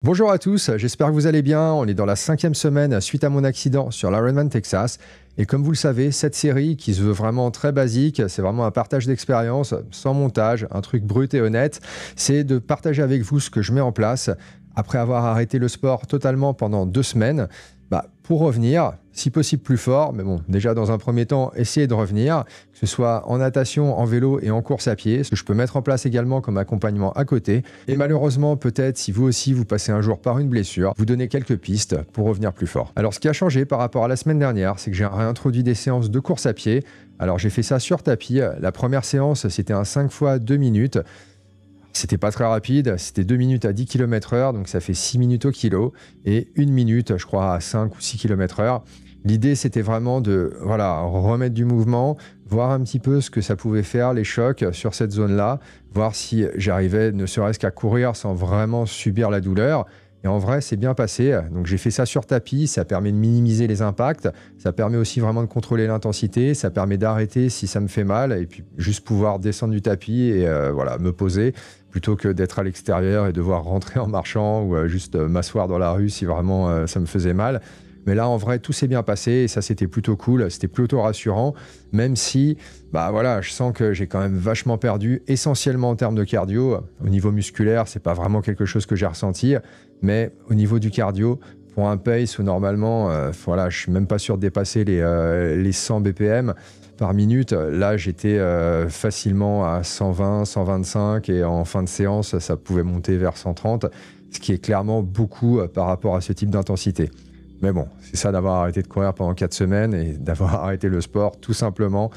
Bonjour à tous, j'espère que vous allez bien. On est dans la 5e semaine suite à mon accident sur l'Ironman Texas. Et comme vous le savez, cette série qui se veut vraiment très basique, c'est vraiment un partage d'expérience, sans montage, un truc brut et honnête. C'est de partager avec vous ce que je mets en place après avoir arrêté le sport totalement pendant 2 semaines. Pour revenir, si possible plus fort, mais bon, déjà dans un premier temps, essayer de revenir, que ce soit en natation, en vélo et en course à pied, ce que je peux mettre en place également comme accompagnement à côté. Et malheureusement, peut-être si vous aussi vous passez un jour par une blessure, vous donner quelques pistes pour revenir plus fort. Alors ce qui a changé par rapport à la semaine dernière, c'est que j'ai réintroduit des séances de course à pied. Alors j'ai fait ça sur tapis. La première séance, c'était un 5 fois 2 minutes. C'était pas très rapide, c'était 2 minutes à 10 km/h, donc ça fait 6 minutes au kilo, et 1 minute, je crois, à 5 ou 6 km/h. L'idée, c'était vraiment de remettre du mouvement, voir un petit peu ce que ça pouvait faire, les chocs sur cette zone-là, voir si j'arrivais ne serait-ce qu'à courir sans vraiment subir la douleur. Et en vrai, c'est bien passé. Donc j'ai fait ça sur tapis, ça permet de minimiser les impacts, ça permet aussi vraiment de contrôler l'intensité, ça permet d'arrêter si ça me fait mal, et puis juste pouvoir descendre du tapis et me poser, plutôt que d'être à l'extérieur et devoir rentrer en marchant ou juste m'asseoir dans la rue si vraiment ça me faisait mal. Mais là, en vrai, tout s'est bien passé et ça, c'était plutôt cool, c'était plutôt rassurant, même si je sens que j'ai quand même vachement perdu, essentiellement en termes de cardio. Au niveau musculaire, c'est pas vraiment quelque chose que j'ai ressenti, mais au niveau du cardio, pour un pace où normalement, je suis même pas sûr de dépasser les 100 BPM par minute. Là, j'étais facilement à 120, 125 et en fin de séance, ça pouvait monter vers 130, ce qui est clairement beaucoup par rapport à ce type d'intensité. Mais bon, c'est ça d'avoir arrêté de courir pendant 4 semaines et d'avoir arrêté le sport tout simplement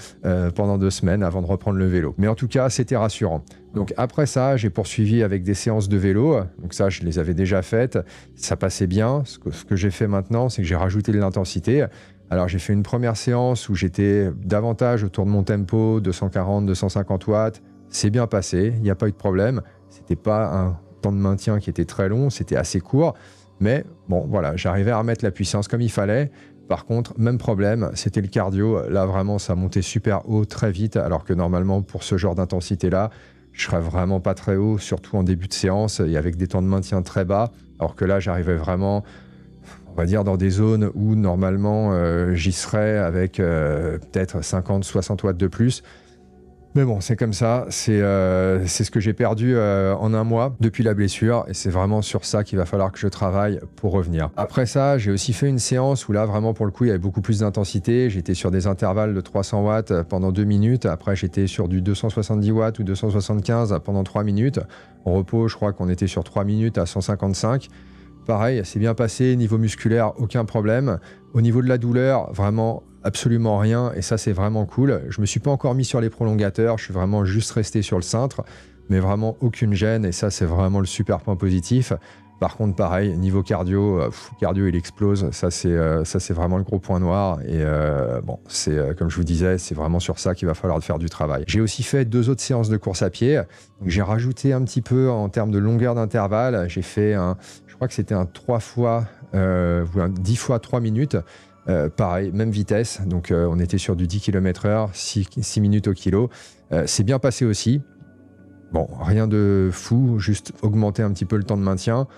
pendant 2 semaines avant de reprendre le vélo. Mais en tout cas, c'était rassurant. Donc après ça, j'ai poursuivi avec des séances de vélo. Donc ça, je les avais déjà faites. Ça passait bien. Ce que j'ai fait maintenant, c'est que j'ai rajouté de l'intensité. Alors j'ai fait une première séance où j'étais davantage autour de mon tempo, 240, 250 watts. C'est bien passé, il n'y a pas eu de problème. C'était pas un temps de maintien qui était très long, c'était assez court. Mais bon, voilà, j'arrivais à remettre la puissance comme il fallait. Par contre, même problème, c'était le cardio. Là, vraiment, ça montait super haut très vite, alors que normalement, pour ce genre d'intensité-là, je serais vraiment pas très haut, surtout en début de séance et avec des temps de maintien très bas. Alors que là, j'arrivais vraiment, on va dire, dans des zones où normalement, j'y serais avec peut-être 50, 60 watts de plus. Mais bon, c'est comme ça, c'est ce que j'ai perdu en 1 mois depuis la blessure et c'est vraiment sur ça qu'il va falloir que je travaille pour revenir. Après ça, j'ai aussi fait une séance où là, vraiment pour le coup, il y avait beaucoup plus d'intensité. J'étais sur des intervalles de 300 watts pendant 2 minutes. Après, j'étais sur du 270 watts ou 275 pendant 3 minutes. Au repos, je crois qu'on était sur 3 minutes à 155. Pareil, c'est bien passé, niveau musculaire, aucun problème. Au niveau de la douleur, vraiment absolument rien, et ça c'est vraiment cool. Je me suis pas encore mis sur les prolongateurs, je suis vraiment juste resté sur le cintre, mais vraiment aucune gêne, et ça c'est vraiment le super point positif. Par contre, pareil, niveau cardio, cardio il explose, ça c'est vraiment le gros point noir, et c'est comme je vous disais, c'est vraiment sur ça qu'il va falloir faire du travail. J'ai aussi fait 2 autres séances de course à pied, donc j'ai rajouté un petit peu en termes de longueur d'intervalle, j'ai fait je crois que c'était un 3 fois, ou un 10 fois 3 minutes, pareil, même vitesse, donc on était sur du 10 km/h, 6 minutes au kilo. C'est bien passé aussi. Bon, rien de fou, juste augmenter un petit peu le temps de maintien.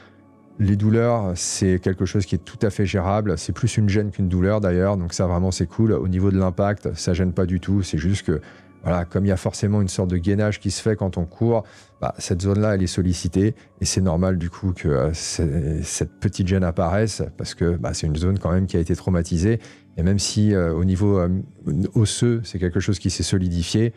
Les douleurs, c'est quelque chose qui est tout à fait gérable. C'est plus une gêne qu'une douleur d'ailleurs, donc ça vraiment c'est cool. Au niveau de l'impact, ça gêne pas du tout. C'est juste que, voilà, comme il y a forcément une sorte de gainage qui se fait quand on court, cette zone-là, elle est sollicitée et c'est normal du coup que cette petite gêne apparaisse parce que c'est une zone quand même qui a été traumatisée. Et même si au niveau osseux, c'est quelque chose qui s'est solidifié,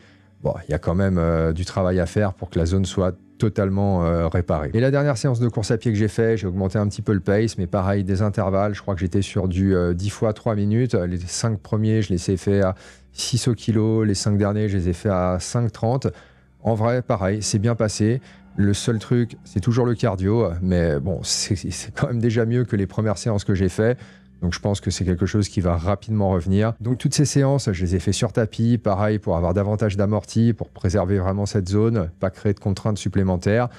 il y a quand même du travail à faire pour que la zone soit totalement réparée. Et la dernière séance de course à pied que j'ai fait, j'ai augmenté un petit peu le pace, mais pareil, des intervalles. Je crois que j'étais sur du 10 fois 3 minutes. Les 5 premiers, je les ai fait à 6 au kilo. Les 5 derniers, je les ai fait à 5,30. En vrai, pareil, c'est bien passé. Le seul truc, c'est toujours le cardio, mais bon, c'est quand même déjà mieux que les premières séances que j'ai fait. Donc je pense que c'est quelque chose qui va rapidement revenir. Donc toutes ces séances, je les ai fait sur tapis, pareil, pour avoir davantage d'amorti, pour préserver vraiment cette zone, pas créer de contraintes supplémentaires.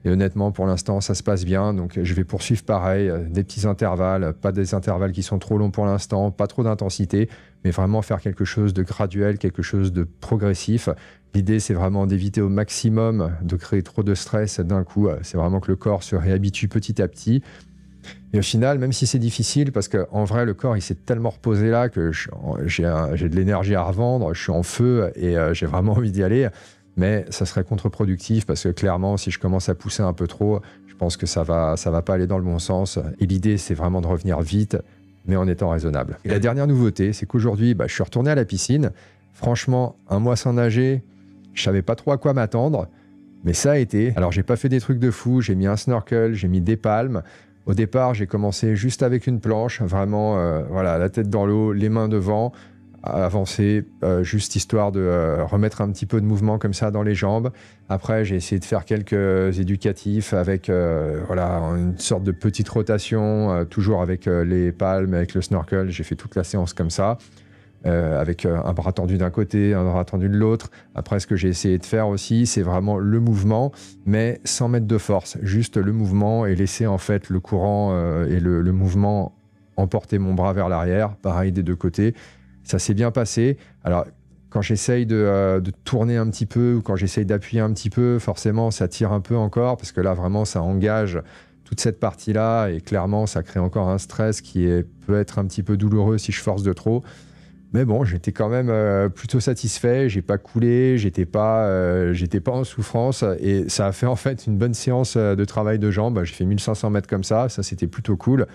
Et honnêtement, pour l'instant, ça se passe bien. Donc, je vais poursuivre pareil, des petits intervalles, pas des intervalles qui sont trop longs pour l'instant, pas trop d'intensité, mais vraiment faire quelque chose de graduel, quelque chose de progressif. L'idée, c'est vraiment d'éviter au maximum de créer trop de stress d'un coup. C'est vraiment que le corps se réhabitue petit à petit. Et au final, même si c'est difficile, parce qu'en vrai, le corps, il s'est tellement reposé là que j'ai de l'énergie à revendre, je suis en feu et j'ai vraiment envie d'y aller. Mais ça serait contre-productif parce que clairement, si je commence à pousser un peu trop, je pense que ça va pas aller dans le bon sens. Et l'idée, c'est vraiment de revenir vite, mais en étant raisonnable. Et la dernière nouveauté, c'est qu'aujourd'hui, je suis retourné à la piscine. Franchement, un mois sans nager, je savais pas trop à quoi m'attendre, mais ça a été. Alors, j'ai pas fait des trucs de fou, j'ai mis un snorkel, j'ai mis des palmes. Au départ, j'ai commencé juste avec une planche, vraiment, voilà, la tête dans l'eau, les mains devant, avancer, juste histoire de remettre un petit peu de mouvement comme ça dans les jambes. Après, j'ai essayé de faire quelques éducatifs avec voilà, une sorte de petite rotation, toujours avec les palmes, avec le snorkel. J'ai fait toute la séance comme ça. Avec un bras tendu d'un côté, un bras tendu de l'autre. Après, ce que j'ai essayé de faire aussi, c'est vraiment le mouvement, mais sans mettre de force, juste le mouvement et laisser en fait le courant et le mouvement emporter mon bras vers l'arrière, pareil des deux côtés. Ça s'est bien passé. Alors, quand j'essaye de tourner un petit peu ou quand j'essaye d'appuyer un petit peu, forcément, ça tire un peu encore parce que là, vraiment, ça engage toute cette partie-là et clairement, ça crée encore un stress qui peut être un petit peu douloureux si je force de trop. Mais bon, j'étais quand même plutôt satisfait, j'ai pas coulé, j'étais pas en souffrance et ça a fait en fait une bonne séance de travail de jambes. J'ai fait 1500 mètres comme ça c'était plutôt cool.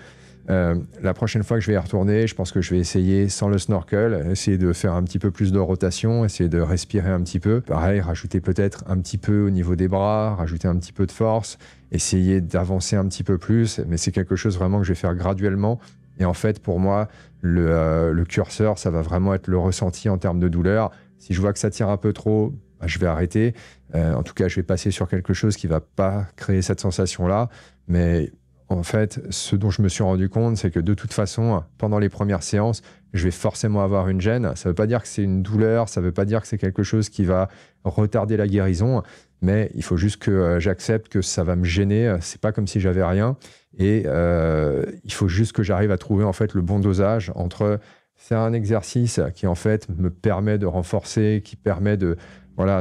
La prochaine fois que je vais y retourner, je pense que je vais essayer sans le snorkel, essayer de faire un petit peu plus de rotation, essayer de respirer un petit peu. Pareil, rajouter peut-être un petit peu au niveau des bras, rajouter un petit peu de force, essayer d'avancer un petit peu plus, mais c'est quelque chose vraiment que je vais faire graduellement. Et en fait, pour moi, le curseur, ça va vraiment être le ressenti en termes de douleur. Si je vois que ça tire un peu trop, je vais arrêter. En tout cas, je vais passer sur quelque chose qui ne va pas créer cette sensation-là. Mais en fait, ce dont je me suis rendu compte, c'est que de toute façon, pendant les premières séances, je vais forcément avoir une gêne. Ça ne veut pas dire que c'est une douleur, ça ne veut pas dire que c'est quelque chose qui va retarder la guérison, mais il faut juste que j'accepte que ça va me gêner. C'est pas comme si j'avais rien. Et il faut juste que j'arrive à trouver en fait le bon dosage entre faire un exercice qui en fait me permet de renforcer, qui permet de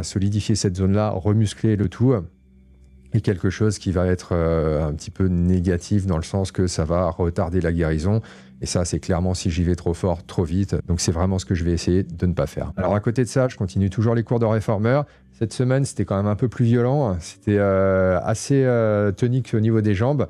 solidifier cette zone-là, remuscler le tout, et quelque chose qui va être un petit peu négatif dans le sens que ça va retarder la guérison. Et ça, c'est clairement si j'y vais trop fort, trop vite. Donc, c'est vraiment ce que je vais essayer de ne pas faire. Alors, à côté de ça, je continue toujours les cours de réformeur. Cette semaine, c'était quand même un peu plus violent. C'était assez tonique au niveau des jambes.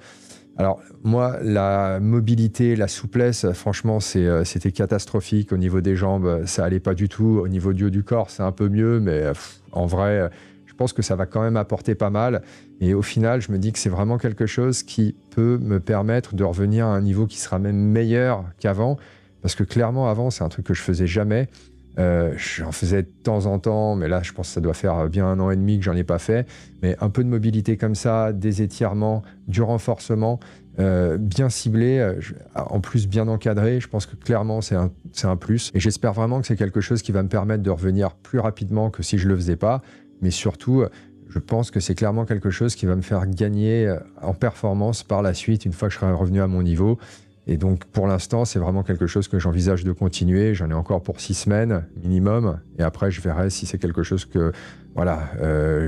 Alors, moi, la mobilité, la souplesse, franchement, c'était catastrophique au niveau des jambes. Ça allait pas du tout. Au niveau du haut du corps, c'est un peu mieux, mais en vrai, je pense que ça va quand même apporter pas mal. Et au final, je me dis que c'est vraiment quelque chose qui peut me permettre de revenir à un niveau qui sera même meilleur qu'avant. Parce que clairement, avant, c'est un truc que je faisais jamais. J'en faisais de temps en temps, mais là, je pense que ça doit faire bien 1 an et demi que j'en ai pas fait. Mais un peu de mobilité comme ça, des étirements, du renforcement, bien ciblé, en plus bien encadré, je pense que clairement, c'est un plus. Et j'espère vraiment que c'est quelque chose qui va me permettre de revenir plus rapidement que si je le faisais pas. Mais surtout, je pense que c'est clairement quelque chose qui va me faire gagner en performance par la suite, une fois que je serai revenu à mon niveau. Et donc, pour l'instant, c'est vraiment quelque chose que j'envisage de continuer. J'en ai encore pour 6 semaines minimum. Et après, je verrai si c'est quelque chose que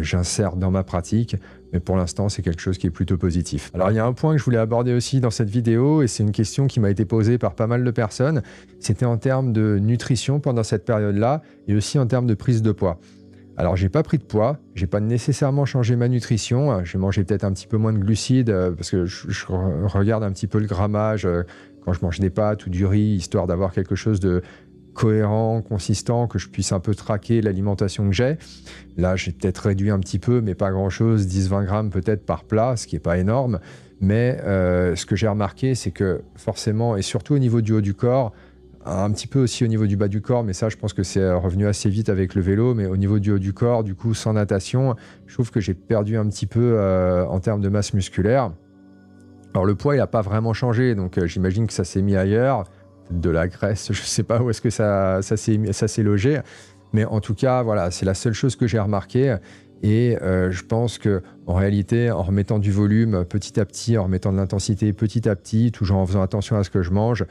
j'insère dans ma pratique. Mais pour l'instant, c'est quelque chose qui est plutôt positif. Alors, il y a un point que je voulais aborder aussi dans cette vidéo, et c'est une question qui m'a été posée par pas mal de personnes. C'était en termes de nutrition pendant cette période-là, et aussi en termes de prise de poids. Alors, j'ai pas pris de poids, j'ai pas nécessairement changé ma nutrition. J'ai mangé peut-être un petit peu moins de glucides parce que je regarde un petit peu le grammage quand je mange des pâtes ou du riz, histoire d'avoir quelque chose de cohérent, consistant, que je puisse un peu traquer l'alimentation que j'ai. Là, j'ai peut-être réduit un petit peu, mais pas grand-chose, 10-20 grammes peut-être par plat, ce qui n'est pas énorme. Mais ce que j'ai remarqué, c'est que forcément, et surtout au niveau du haut du corps, un petit peu aussi au niveau du bas du corps, mais ça, je pense que c'est revenu assez vite avec le vélo. Mais au niveau du haut du corps, du coup, sans natation, je trouve que j'ai perdu un petit peu en termes de masse musculaire. Alors, le poids, il n'a pas vraiment changé, donc j'imagine que ça s'est mis ailleurs. De la graisse, je ne sais pas où est-ce que ça s'est logé. Mais en tout cas, voilà, c'est la seule chose que j'ai remarqué. Et je pense qu'en réalité, en remettant du volume petit à petit, en remettant de l'intensité petit à petit, toujours en faisant attention à ce que je mange,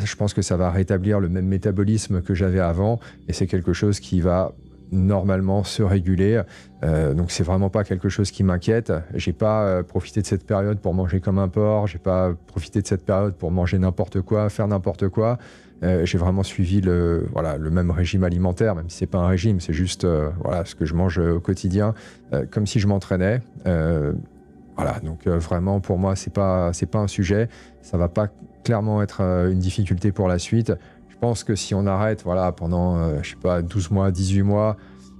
je pense que ça va rétablir le même métabolisme que j'avais avant. Et c'est quelque chose qui va normalement se réguler. Donc c'est vraiment pas quelque chose qui m'inquiète. J'ai pas profité de cette période pour manger comme un porc. J'ai pas profité de cette période pour manger n'importe quoi, faire n'importe quoi. J'ai vraiment suivi le même régime alimentaire, même si c'est pas un régime, c'est juste ce que je mange au quotidien, comme si je m'entraînais. Donc vraiment pour moi c'est pas un sujet. Ça va pas clairement être une difficulté pour la suite. Je pense que si on arrête pendant 12 mois, 18 mois,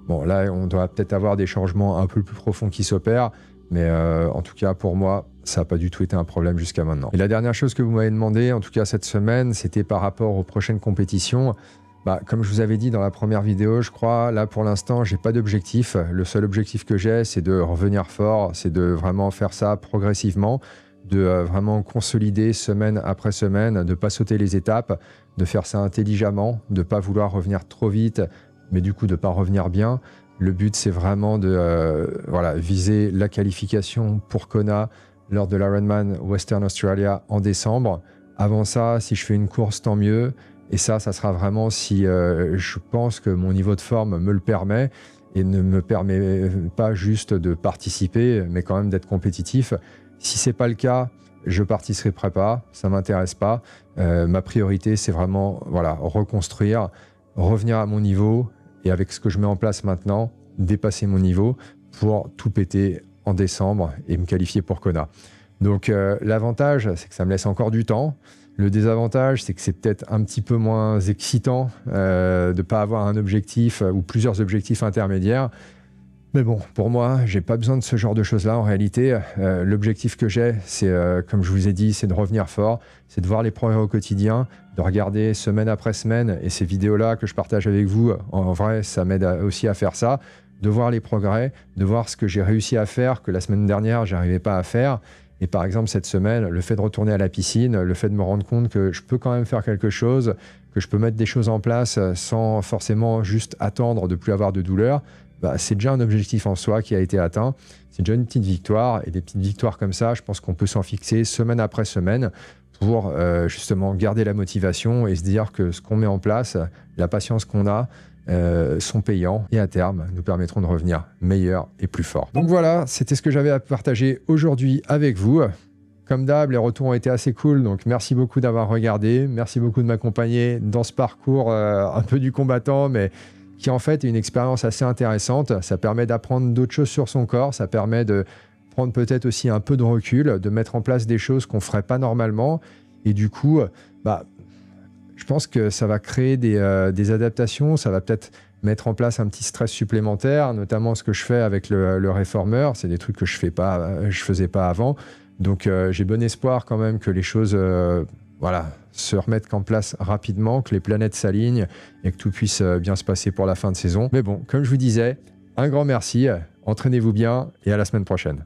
bon là on doit peut-être avoir des changements un peu plus profonds qui s'opèrent, mais en tout cas pour moi ça n'a pas du tout été un problème jusqu'à maintenant. Et la dernière chose que vous m'avez demandé, en tout cas cette semaine, c'était par rapport aux prochaines compétitions. Comme je vous avais dit dans la première vidéo, je crois, là pour l'instant, j'ai pas d'objectif. Le seul objectif que j'ai, c'est de revenir fort, c'est de vraiment faire ça progressivement, de vraiment consolider semaine après semaine, de ne pas sauter les étapes, de faire ça intelligemment, de ne pas vouloir revenir trop vite, mais du coup de ne pas revenir bien. Le but, c'est vraiment de viser la qualification pour Kona lors de l'Ironman Western Australia en décembre. Avant ça, si je fais une course, tant mieux. Et ça sera vraiment si je pense que mon niveau de forme me le permet et ne me permet pas juste de participer, mais quand même d'être compétitif. Si c'est pas le cas, je participerai pas, ça m'intéresse pas. Ma priorité, c'est vraiment reconstruire, revenir à mon niveau et avec ce que je mets en place maintenant, dépasser mon niveau pour tout péter en décembre et me qualifier pour Kona. Donc l'avantage, c'est que ça me laisse encore du temps. Le désavantage, c'est que c'est peut-être un petit peu moins excitant de ne pas avoir un objectif ou plusieurs objectifs intermédiaires. Mais bon, pour moi, j'ai pas besoin de ce genre de choses-là en réalité. L'objectif que j'ai, c'est, comme je vous ai dit, c'est de revenir fort, c'est de voir les progrès au quotidien, de regarder semaine après semaine, et ces vidéos-là que je partage avec vous, en vrai, ça m'aide aussi à faire ça, de voir les progrès, de voir ce que j'ai réussi à faire, que la semaine dernière, j'arrivais pas à faire. Et par exemple, cette semaine, le fait de retourner à la piscine, le fait de me rendre compte que je peux quand même faire quelque chose, que je peux mettre des choses en place sans forcément juste attendre de plus avoir de douleur, c'est déjà un objectif en soi qui a été atteint. C'est déjà une petite victoire. Et des petites victoires comme ça, je pense qu'on peut s'en fixer semaine après semaine pour justement garder la motivation et se dire que ce qu'on met en place, la patience qu'on a, sont payants et à terme nous permettront de revenir meilleurs et plus forts. Donc voilà, c'était ce que j'avais à partager aujourd'hui avec vous. Comme d'hab, les retours ont été assez cool, donc merci beaucoup d'avoir regardé, merci beaucoup de m'accompagner dans ce parcours un peu du combattant, mais qui en fait est une expérience assez intéressante. Ça permet d'apprendre d'autres choses sur son corps, ça permet de prendre peut-être aussi un peu de recul, de mettre en place des choses qu'on ne ferait pas normalement, et du coup, je pense que ça va créer des adaptations, ça va peut-être mettre en place un petit stress supplémentaire, notamment ce que je fais avec le réformeur. C'est des trucs que je faisais pas avant. Donc j'ai bon espoir quand même que les choses se remettent en place rapidement, que les planètes s'alignent et que tout puisse bien se passer pour la fin de saison. Mais bon, comme je vous disais, un grand merci, entraînez-vous bien et à la semaine prochaine.